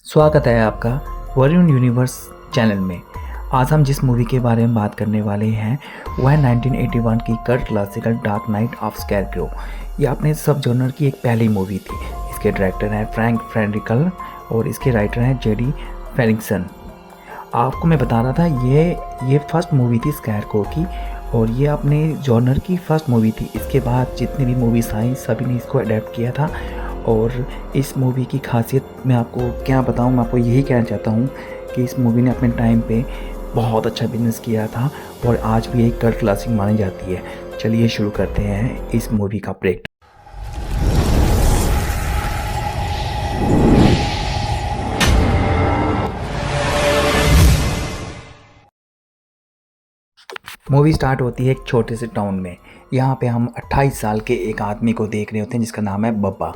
स्वागत है आपका वरुण यूनिवर्स चैनल में। आज हम जिस मूवी के बारे में बात करने वाले हैं वह है 1981 की cult classical dark night of scarecrow. ये अपने सब जॉनर की एक पहली मूवी थी। इसके डायरेक्टर हैं फ्रैंक फ्रेंड्रिकल और इसके राइटर हैं जेडी फेलिंगसन। आपको मैं बता रहा था ये फर्स्ट मूवी थी स्कैरक्रो की और ये अपने जॉनर की फर्स्ट मूवी थी। इसके बाद जितनी भी मूवीज़ आई सभी ने इसको अडेप्ट किया था। और इस मूवी की खासियत मैं आपको क्या बताऊं, मैं आपको यही कहना चाहता हूं कि इस मूवी ने अपने टाइम पे बहुत अच्छा बिजनेस किया था और आज भी एक कल्ट क्लासिक मानी जाती है। चलिए शुरू करते हैं इस मूवी का ब्रेक। मूवी स्टार्ट होती है एक छोटे से टाउन में। यहाँ पे हम 28 साल के एक आदमी को देख रहे होते हैं जिसका नाम है बब्बा।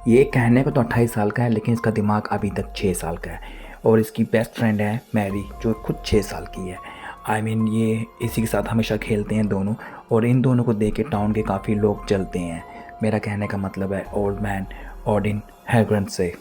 ये कहने को तो 28 साल का है लेकिन इसका दिमाग अभी तक 6 साल का है। और इसकी बेस्ट फ्रेंड है मैरी जो खुद 6 साल की है। ये इसी के साथ हमेशा खेलते हैं दोनों। और इन दोनों को देख के टाउन के काफ़ी लोग जलते हैं। मेरा कहने का मतलब है ओल्ड मैन ऑडिन हैग्रन से।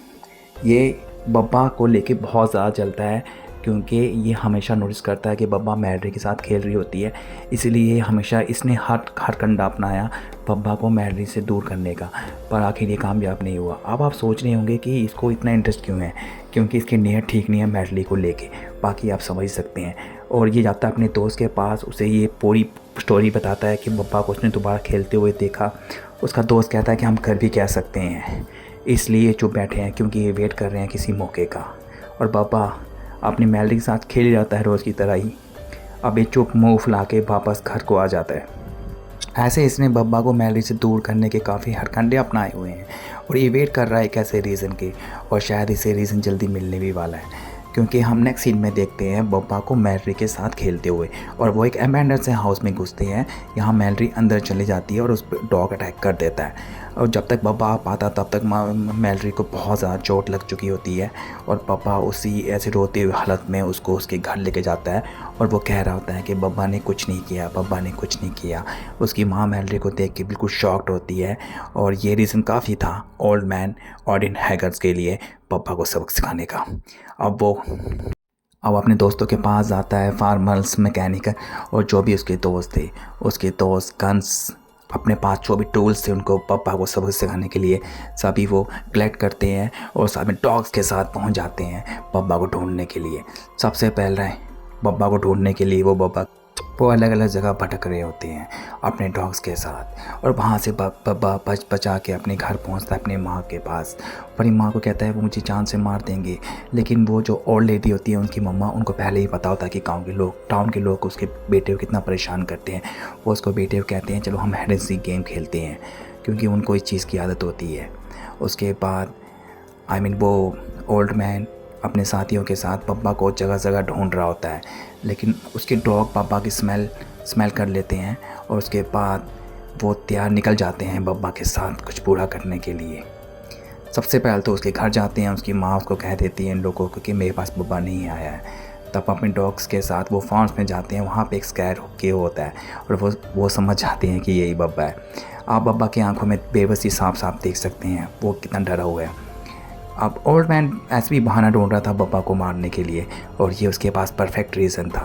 ये बब्बा को लेके बहुत ज़्यादा जलता है क्योंकि ये हमेशा नोटिस करता है कि बब्बा मैरी के साथ खेल रही होती है। इसीलिए हमेशा इसने हर कंडा अपनाया बब्बा को मैरी से दूर करने का, पर आखिर ये कामयाब नहीं हुआ। अब आप सोच रहे होंगे कि इसको इतना इंटरेस्ट क्यों है, क्योंकि इसकी नीयत ठीक नहीं है मैरी को लेके। बाकी आप समझ सकते हैं। और ये जाता है अपने दोस्त के पास, उसे ये पूरी स्टोरी बताता है कि बब्बा को उसने दोबारा खेलते हुए देखा। उसका दोस्त कहता है कि हम कर भी कह सकते हैं, इसलिए चुप बैठे हैं क्योंकि ये वेट कर रहे हैं किसी मौके का। और बब्बा अपनी मैरी के साथ खेल जाता है रोज़ की तरह ही। अब ये चुप मुँह फुला के वापस घर को आ जाता है। ऐसे इसने बब्बा को मैरी से दूर करने के काफ़ी हरकंडे अपनाए हुए हैं और ये वेट कर रहा है एक ऐसे रीज़न के, और शायद इसे रीज़न जल्दी मिलने भी वाला है क्योंकि हम नेक्स्ट सीन में देखते हैं बब्बा को मैरी के साथ खेलते हुए और वो एक अबैंडन से हाउस में घुसते हैं। यहाँ मैरी अंदर चली जाती है और उस पर डॉग अटैक कर देता है। और जब तक बब्बा आ पाता तब तक मैरी को बहुत ज़्यादा चोट लग चुकी होती है और बब्बा उसी ऐसे रोते हुए हालत में उसको उसके घर लेके जाता है और वो कह रहा होता है कि बब्बा ने कुछ नहीं किया, बब्बा ने कुछ नहीं किया। उसकी माँ मैरी को देख के बिल्कुल शॉक्ड होती है और ये रीज़न काफ़ी था ओल्ड मैन ऑडिन हैगर्स के लिए बब्बा को सबक सिखाने का। अब अपने दोस्तों के पास जाता है फार्मर्स मैकेनिक और जो भी उसके दोस्त थे, उसके दोस्त गन्स अपने पास जो भी टूल्स थे उनको बब्बा को सबक सिखाने के लिए सभी वो कलेक्ट करते हैं और साथ में डॉग्स के साथ पहुंच जाते हैं बब्बा को ढूंढने के लिए। सबसे पहले बब्बा को ढूंढने के लिए वो अलग अलग जगह भटक रहे होते हैं अपने डॉग्स के साथ। और वहाँ से बब्बा बचा के अपने घर पहुँचता है अपनी माँ के पास। अपनी माँ को कहता है वो मुझे जान से मार देंगे, लेकिन वो जो ओल्ड लेडी होती है उनकी मम्मा, उनको पहले ही पता होता है कि टाउन के लोग उसके बेटे को कितना परेशान करते हैं। वो उसको बेटे को कहते हैं चलो हम हाइड एंड सीक गेम खेलते हैं, क्योंकि उनको इस चीज़ की आदत होती है। उसके बाद वो ओल्ड मैन अपने साथियों के साथ बब्बा को जगह जगह ढूंढ रहा होता है, लेकिन उसके डॉग बब्बा की स्मेल कर लेते हैं और उसके बाद वो तैयार निकल जाते हैं बब्बा के साथ कुछ पूरा करने के लिए। सबसे पहले तो उसके घर जाते हैं। उसकी माँ उसको कह देती है इन लोगों को कि मेरे पास बब्बा नहीं आया है। तब अपने डॉग्स के साथ वो फार्म्स में जाते हैं। वहाँ पे एक स्कैर के होता है और वो समझ जाते हैं कि यही बब्बा है। आप बब्बा की आंखों में बेबसी साफ साफ देख सकते हैं वो कितना डरा हुआ है। अब ओल्ड मैन ऐसे भी बहाना ढूंढ रहा था बब्बा को मारने के लिए और ये उसके पास परफेक्ट रीज़न था।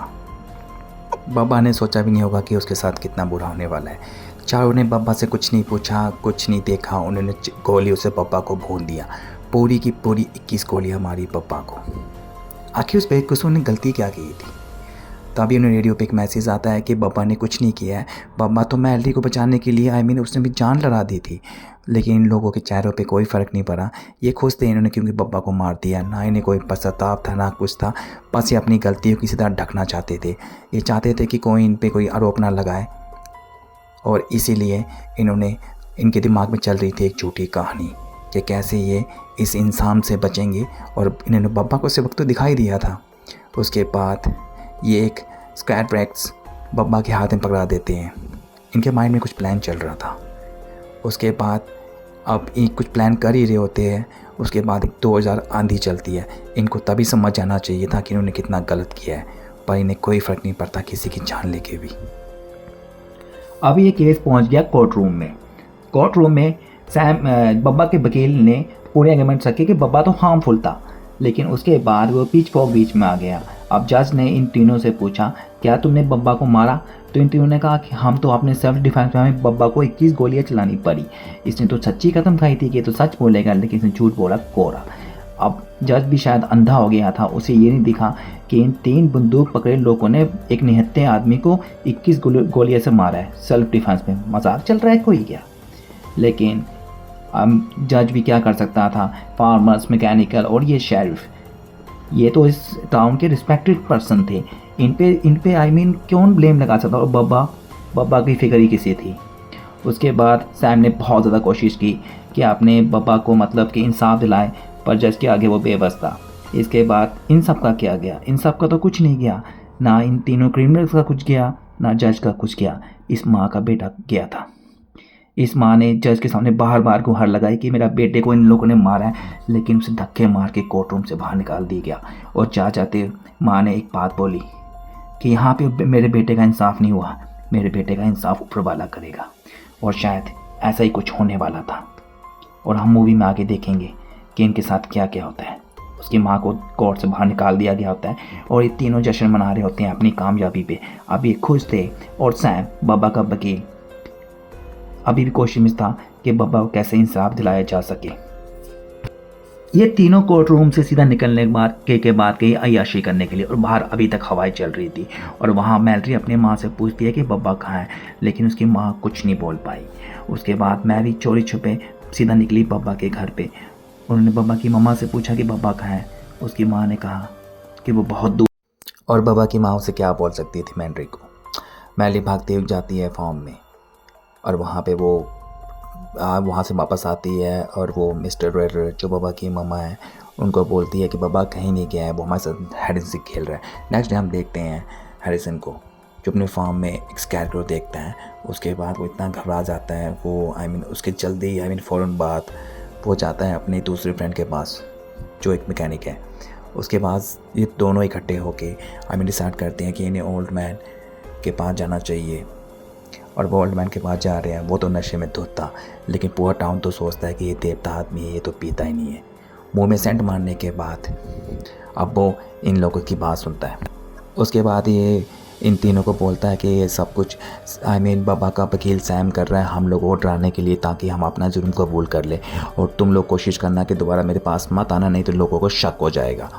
बब्बा ने सोचा भी नहीं होगा कि उसके साथ कितना बुरा होने वाला है। चारों ने बब्बा से कुछ नहीं पूछा, कुछ नहीं देखा। उन्होंने गोलियों से बब्बा को भून दिया। पूरी की पूरी 21 गोलियां मारी बब्बा को। आखिर उस बेवकूफ़ ने गलती क्या की थी? तभी उन्हें रेडियो पे एक मैसेज आता है कि बब्बा ने कुछ नहीं किया है। बब्बा तो मैरी को बचाने के लिए उसने भी जान लड़ा दी थी, लेकिन इन लोगों के चेहरों पे कोई फ़र्क नहीं पड़ा। ये खुश थे इन्होंने क्योंकि बब्बा को मार दिया। ना इन्हें कोई पश्चाताप था ना कुछ था, बस ये अपनी गलतियों की तरह ढकना चाहते थे। ये चाहते थे कि कोई इन पे कोई आरोप ना लगाए और इसीलिए इनके दिमाग में चल रही थी एक झूठी कहानी कि कैसे ये इस इंसान से बचेंगे। और इन्होंने बब्बा को सबक तो दिखाई दिया था। उसके बाद ये एक स्क्वाड ब्रेक्स बब्बा के हाथ में पकड़ा देते हैं। इनके माइंड में कुछ प्लान चल रहा था। उसके बाद अब ये कुछ प्लान कर ही रहे होते हैं। उसके बाद 2000 आंधी चलती है। इनको तभी समझ जाना चाहिए था कि इन्होंने कितना गलत किया है, पर इन्हें कोई फ़र्क नहीं पड़ता किसी की जान लेके भी। अब ये केस पहुंच गया कोर्ट रूम में बब्बा के वकील ने पूरे आर्गुमेंट रखे कि बब्बा तो हार्मफुल था, लेकिन उसके बाद वो पिचफोर्क बीच में आ गया। अब जज ने इन तीनों से पूछा, क्या तुमने बब्बा को मारा? तो इन तीनों ने कहा कि हम तो अपने सेल्फ डिफेंस में हमें बब्बा को 21 गोलियां चलानी पड़ी। इसने तो सच्ची कदम खाई थी कि तो सच बोलेगा, लेकिन इसने झूठ बोला कोरा। अब जज भी शायद अंधा हो गया था, उसे ये नहीं दिखा कि इन 3 बंदूक पकड़े लोगों ने एक निहत्थे आदमी को 21 गोलियां से मारा है सेल्फ डिफेंस में। मजाक चल रहा है कोई क्या? लेकिन जज भी क्या कर सकता था? फार्मर्स, मैकेनिकल और ये शेरिफ, ये तो इस टाउन के रिस्पेक्टेड पर्सन थे। इन पे आई मीन क्यों ब्लेम लगा सकता? और बब्बा की फिक्र ही किसी थी। उसके बाद सैम ने बहुत ज़्यादा कोशिश की कि आपने बब्बा को मतलब कि इंसाफ दिलाए, पर जज के आगे वो बेबस था। इसके बाद इन सब का क्या गया? इन सब का तो कुछ नहीं गया, ना इन तीनों क्रिमिनल्स का कुछ गया, ना जज का कुछ गया। इस माँ का बेटा गया था। इस माँ ने जज के सामने बार बार गुहार लगाई कि मेरा बेटे को इन लोगों ने मारा है, लेकिन उसे धक्के मार के कोर्ट रूम से बाहर निकाल दिया गया। और जाते माँ ने एक बात बोली कि यहाँ पे मेरे बेटे का इंसाफ नहीं हुआ, मेरे बेटे का इंसाफ ऊपर वाला करेगा। और शायद ऐसा ही कुछ होने वाला था। और हम मूवी में आगे देखेंगे कि इनके साथ क्या क्या होता है। उसकी माँ को कोर्ट से बाहर निकाल दिया गया होता है और ये तीनों जश्न मना रहे होते हैं अपनी कामयाबी पे। अब ये खुश थे और सैम, बब्बा का वकील, अभी भी कोशिश में था कि बब्बा को कैसे इंसाफ दिलाया जा सके। ये तीनों कोर्ट रूम से सीधा निकलने के बाद गई अय्याशी करने के लिए, और बाहर अभी तक हवाएं चल रही थी। और वहाँ मैलरी अपनी माँ से पूछती है कि बब्बा कहाँ है, लेकिन उसकी माँ कुछ नहीं बोल पाई। उसके बाद मैरी चोरी छुपे सीधा निकली बब्बा के घर पे। उन्होंने बब्बा की मम्मा से पूछा कि बब्बा कहाँ है। उसकी माँ ने कहा कि वो बहुत दूर। और बब्बा की माँ उसे क्या बोल सकती थी मैलरी को। मैलरी भागती हुई जाती है फॉर्म में, और वहाँ पे वो वहाँ से वापस आती है और वो मिस्टर रेडर जो बब्बा की मम्मा है उनको बोलती है कि बब्बा कहीं नहीं गया है, वो हमारे साथ हाइड एंड सीक खेल रहा है। नेक्स्ट डे हम देखते हैं हैरिसन को जो अपने फार्म में एक स्कैरक्रो देखता है। उसके बाद वो इतना घबरा जाता है, वो उसके जल्दी फ़ौरन बाद वो जाता है अपने दूसरे फ्रेंड के पास जो एक मैकेनिक है। उसके बाद ये दोनों इकट्ठे होके डिसाइड करते हैं कि इन्हें ओल्ड मैन के पास जाना चाहिए। और वो ओल्ड मैन के पास जा रहे हैं। वो तो नशे में धुत था, लेकिन पूरा टाउन तो सोचता है कि ये देवता आदमी है, ये तो पीता ही नहीं है। मुंह में सेंट मारने के बाद अब वो इन लोगों की बात सुनता है। उसके बाद ये इन तीनों को बोलता है कि ये सब कुछ बब्बा का वकील सैम कर रहा है हम लोगों को डराने के लिए, ताकि हम अपना जुर्म कबूल कर ले। और तुम लोग कोशिश करना कि दोबारा मेरे पास मत आना, नहीं तो लोगों को शक हो जाएगा।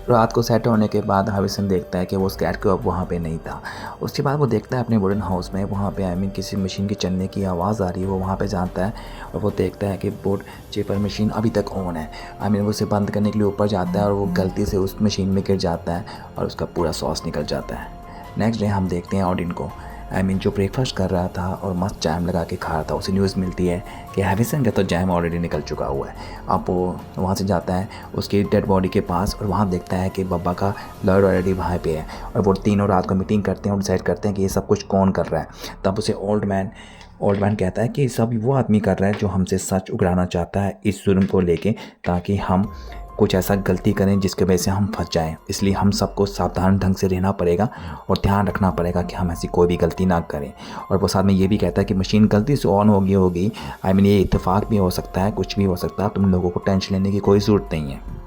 रात को सेट होने के बाद हैरिसन देखता है कि वो स्कैरक्रो अब वहाँ पे नहीं था। उसके बाद वो देखता है अपने वुडन हाउस में, वहाँ पे किसी मशीन के चलने की आवाज़ आ रही है। वो वहाँ पे जाता है और वो देखता है कि बोर्ड चेपर मशीन अभी तक ऑन है। वो उसे बंद करने के लिए ऊपर जाता है और वो गलती से उस मशीन में गिर जाता है और उसका पूरा सॉस निकल जाता है। नेक्स्ट डे हम देखते हैं ऑडिन को जो ब्रेकफास्ट कर रहा था और मस्त जैम लगा के खा रहा था। उसे न्यूज़ मिलती है कि हैरिसन का तो जैम ऑलरेडी निकल चुका हुआ है। अब वो वहाँ से जाता है उसकी डेड बॉडी के पास और वहाँ देखता है कि बब्बा का लॉयर ऑलरेडी वहाँ पे है। और वो तीनों रात को मीटिंग करते हैं और डिसाइड करते हैं कि ये सब कुछ कौन कर रहा है। तब उसे ओल्ड मैन कहता है कि सब वो आदमी कर रहा है जो हमसे सच उगराना चाहता है इस जुर्म को लेके, ताकि हम कुछ ऐसा गलती करें जिसके वजह से हम फंस जाएं। इसलिए हम सबको सावधान ढंग से रहना पड़ेगा और ध्यान रखना पड़ेगा कि हम ऐसी कोई भी गलती ना करें। और वो साथ में ये भी कहता है कि मशीन गलती से ऑन होगी ये इत्तेफाक भी हो सकता है, कुछ भी हो सकता है, तुम लोगों को टेंशन लेने की कोई ज़रूरत नहीं है।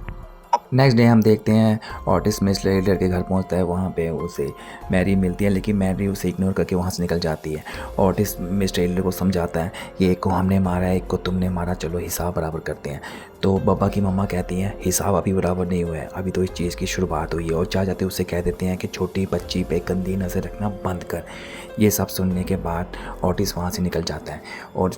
नेक्स्ट डे हम देखते हैं ऑटिस मिस्टर एलियर के घर पहुंचता है। वहाँ पे उसे मैरी मिलती है, लेकिन मैरी उसे इग्नोर करके वहाँ से निकल जाती है। ऑटिस मिस्टर एलियर को समझाता है कि एक को हमने मारा है, एक को तुमने मारा, चलो हिसाब बराबर करते हैं। तो बब्बा की मम्मा कहती हैं हिसाब अभी बराबर नहीं हुआ है, अभी तो इस चीज़ की शुरुआत हुई है। और जाते उसे कह देते हैं कि छोटी बच्ची पे गंदी नज़र रखना बंद कर। ये सब सुनने के बाद ऑटिस वहाँ से निकल जाता है। और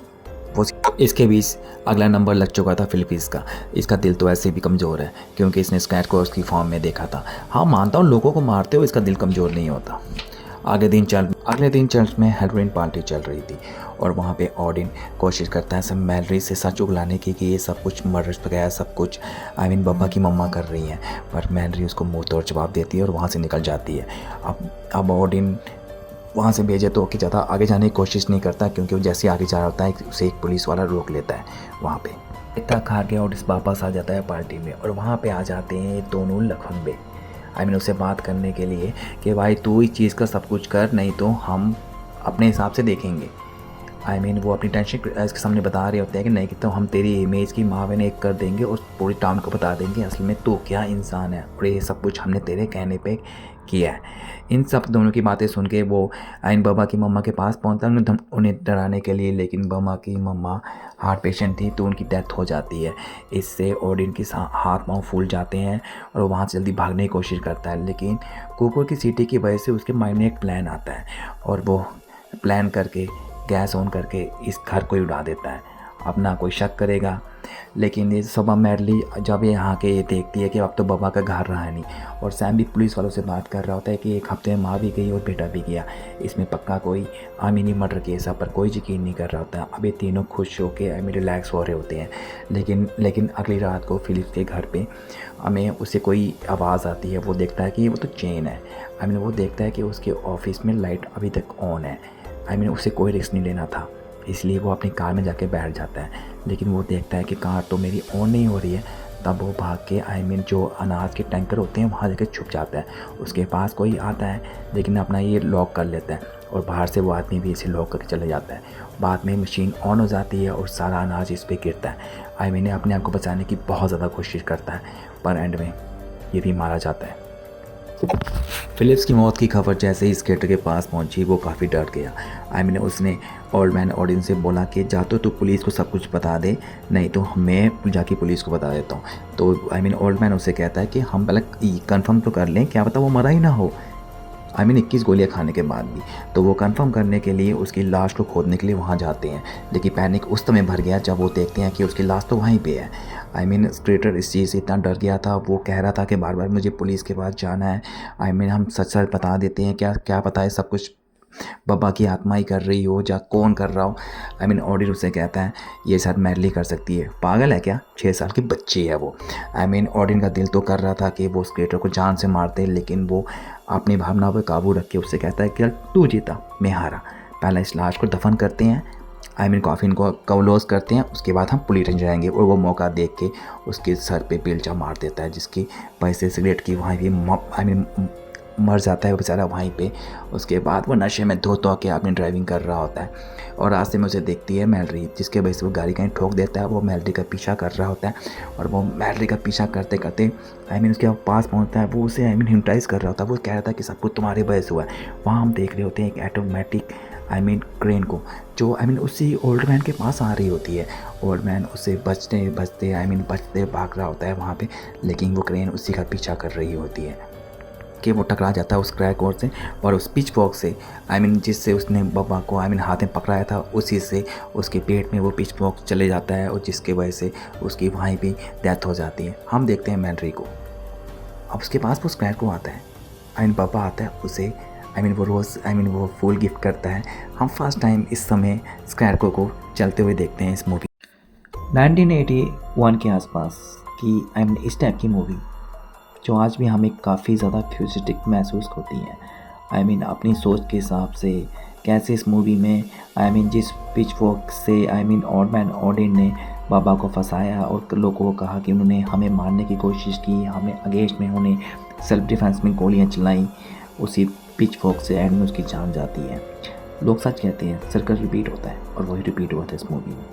वो इसके बीच अगला नंबर लग चुका था फिलिपींस का। इसका दिल तो ऐसे भी कमज़ोर है क्योंकि इसने स्कैरक्रो उसकी फॉर्म में देखा था। हाँ मानता हूँ लोगों को मारते हुए इसका दिल कमज़ोर नहीं होता। अगले दिन चर्च में हेलोवीन पार्टी चल रही थी और वहाँ पे ऑडिन कोशिश करता है सब मैलरी से सच उगलाने की कि ये सब कुछ मर्डर्स वगैरह सब कुछ बब्बा की मम्मा कर रही हैं। पर मैलरी उसको मुँह तोड़ जवाब देती है और वहाँ से निकल जाती है। अब ऑडिन वहाँ से भेजे तो कि ज़्यादा आगे जाने की कोशिश नहीं करता, क्योंकि वो जैसे आगे जा रहा होता है उसे एक पुलिस वाला रोक लेता है। वहाँ पे इतना खा के और इस वापस आ जाता है पार्टी में, और वहाँ पे आ जाते हैं दोनों लखनबे उससे बात करने के लिए कि भाई तू इस चीज़ का सब कुछ कर, नहीं तो हम अपने हिसाब से देखेंगे। वो अपनी टेंशन इसके सामने बता रहे होते हैं कि नहीं कि तो हम तेरी इमेज की मावेन एक कर देंगे और पूरी टाउन को बता देंगे असल में तू क्या इंसान है और ये सब कुछ हमने तेरे कहने पे किया है। इन सब दोनों की बातें सुन के वो आइन बाबा की मम्मा के पास पहुंचता है उन्हें डराने के लिए, लेकिन बाबा की मम्मा हार्ट पेशेंट थी तो उनकी डेथ हो जाती है। इससे ओडिन के हाथ पाँव फूल जाते हैं और वो वहाँ से जल्दी भागने की कोशिश करता है, लेकिन कुकुर की सीटी की वजह से उसके माइंड में एक प्लान आता है और वो प्लान करके गैस ऑन करके इस घर को ही उड़ा देता है। अब ना कोई शक करेगा, लेकिन ये सुबह मैडली जब यहाँ के ये देखती है कि अब तो बाबा का घर रहा नहीं और सैम भी पुलिस वालों से बात कर रहा होता है कि एक हफ्ते में माँ भी गई और बेटा भी गया, इसमें पक्का कोई आमिनी मर्डर केस है, पर कोई यकीन नहीं कर रहा होता। अब ये तीनों खुश होके रिलैक्स हो रहे होते हैं, लेकिन अगली रात को फिलिप्स के घर पे हमें उससे कोई आवाज़ आती है। वो देखता है कि वो तो चेन है। वो देखता है कि उसके ऑफिस में लाइट अभी तक ऑन है। उसे कोई रिस्क नहीं लेना था, इसलिए वो अपनी कार में जाके बैठ जाता है, लेकिन वो देखता है कि कार तो मेरी ऑन नहीं हो रही है। तब वो भाग के जो अनाज के टैंकर होते हैं वहाँ जाके छुप जाता है। उसके पास कोई आता है लेकिन अपना ये लॉक कर लेता है और बाहर से वो आदमी भी इसे लॉक करके चले जाता है। बाद में मशीन ऑन हो जाती है और सारा अनाज इस पर गिरता है। ने अपने आप को बचाने की बहुत ज़्यादा कोशिश करता है, पर एंड में ये भी मारा जाता है। फिलिप्स की मौत की खबर जैसे ही स्केटर के पास पहुंची वो काफ़ी डर गया। उसने ओल्ड मैन ऑडिन से बोला कि जा तो तू पुलिस को सब कुछ बता दे, नहीं तो मैं जाके पुलिस को बता देता हूँ। तो ओल्ड मैन उससे कहता है कि हम पहले कंफर्म तो कर लें, क्या पता वो मरा ही ना हो। 21 गोलियां खाने के बाद भी। तो वो कंफर्म करने के लिए उसकी लाश को खोदने के लिए वहाँ जाते हैं, लेकिन पैनिक उस समय भर गया जब वो देखते हैं कि उसकी लाश तो वहीं पे है। स्क्रेटर इस चीज़ से इतना डर गया था, वो कह रहा था कि बार बार मुझे पुलिस के पास जाना है। हम सच सच बता देते हैं, क्या पता है सब कुछ बाबा की आत्मा ही कर रही हो या कौन कर रहा हो। ऑडिन उससे कहता है ये शायद मैडली कर सकती है, पागल है क्या, 6 साल की बच्ची है वो। ऑडिन का दिल तो कर रहा था कि वो स्केटर को जान से मारते, लेकिन वो अपनी भावनाओं पर काबू रख के उससे कहता है कि तू जीता मैं हारा, पहले इस लाश को दफन करते हैं, कॉफिन को क्लोज करते हैं, उसके बाद हम पुलिस जाएंगे। और वो मौका देख के उसके सर पे बेलचा मार देता है, जिसकी वजह से सिगरेट की वहाँ भी मर जाता है वो बेचारा वहीं पे। उसके बाद वो नशे में धो के अपनी ड्राइविंग कर रहा होता है और रास्ते में उसे देखती है मैलरी, जिसके वजह से वो गाड़ी कहीं ठोक देता है। वो मैलरी का पीछा कर रहा होता है और वो मैलरी का पीछा करते करते उसके पास पहुंचता है। वो उसे हिप्नोटाइज कर रहा होता है। वो कह रहा था कि सब कुछ तुम्हारे वजह से हुआ है। वहाँ हम देख रहे होते हैं एक ऑटोमेटिक क्रेन को, जो उसी ओल्ड मैन के पास आ रही होती है। ओल्ड मैन उसे बचते भाग रहा होता है वहाँ पे, लेकिन वो क्रेन उसी का पीछा कर रही होती है कि वो टकरा जाता है उस क्रैक और से और उस पिच फॉक से जिससे उसने बाबा को हाथ में पकड़ाया था, उसी से उसके पेट में वो पिच फॉक चले जाता है और जिसके वजह से उसकी वहीं भी डेथ हो जाती है। हम देखते हैं मैलरी को, अब उसके पास वो स्क्रैक को आता है, पापा आता है उसे वो रोज़ वो फूल गिफ्ट करता है। हम फर्स्ट टाइम इस समय स्क्रैको को चलते हुए देखते हैं इस मूवी 1981 के आसपास की इस टाइप की मूवी जो आज भी हमें काफ़ी ज़्यादा फ्यूचरिस्टिक महसूस होती है। अपनी सोच के हिसाब से कैसे इस मूवी में जिस पिच फॉर्क से ओल्ड मैन ऑडिन ने बाबा को फंसाया और लोगों को कहा कि उन्होंने हमें मारने की कोशिश की, हमें अगेंस्ट में उन्हें सेल्फ डिफेंस में गोलियां चलाई, उसी पिच फॉर्क से एंड में उसकी जान जाती है। लोग सच कहते हैं, सर्कल रिपीट होता है और वही रिपीट हुआ था इस मूवी में।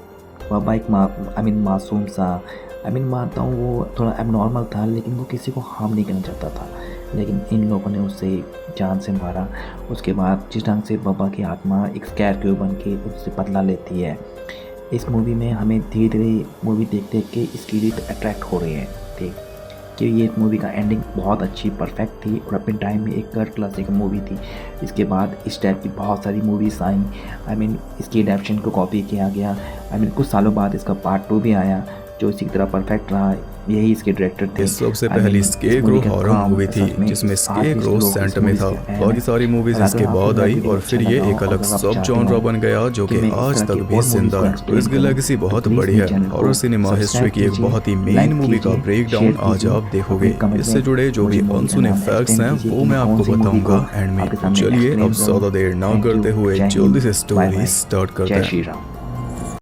बाबा एक मासूम सा मानता हूँ वो थोड़ा एबनॉर्मल था, लेकिन वो किसी को हार्म नहीं करना चाहता था, लेकिन इन लोगों ने उससे जान से मारा। उसके बाद जिस ढंग से बाबा की आत्मा एक स्कैरक्रो बन के उससे बदला लेती है, इस मूवी में हमें धीरे धीरे मूवी देख देख के इसकी लिए अट्रैक्ट हो रहे हैं थे कि ये मूवी का एंडिंग बहुत अच्छी परफेक्ट थी और अपने टाइम में एक कल्ट क्लासिक मूवी थी। इसके बाद इस टाइप की बहुत सारी मूवीज़ आई इसकी एडेप्शन को कॉपी किया गया। कुछ सालों बाद इसका पार्ट 2 भी आया जो इसी तरह परफेक्ट रहा। यही इसके डायरेक्टर थे। इस सबसे पहली स्केरक्रो हॉरर मूवी थी जिसमें स्केरक्रो सेंटर में था। बाकी सारी मूवीज इसके बाद आई और फिर ये एक अलग सब जॉनरा बन गया जो कि आज तक भी जिंदा है। तो इसकी लेगेसी बहुत बड़ी है। हॉरर सिनेमा हिस्ट्री की एक बहुत ही मेन मूवी का ब्रेक डाउन आज आप देखोगे। इससे जुड़े जो भी अनसुने फैक्ट्स हैं वो मैं आपको बताऊंगा एंड में। चलिए अब ज्यादा देर ना करते हुए जल्दी से स्टोरी स्टार्ट करते हैं।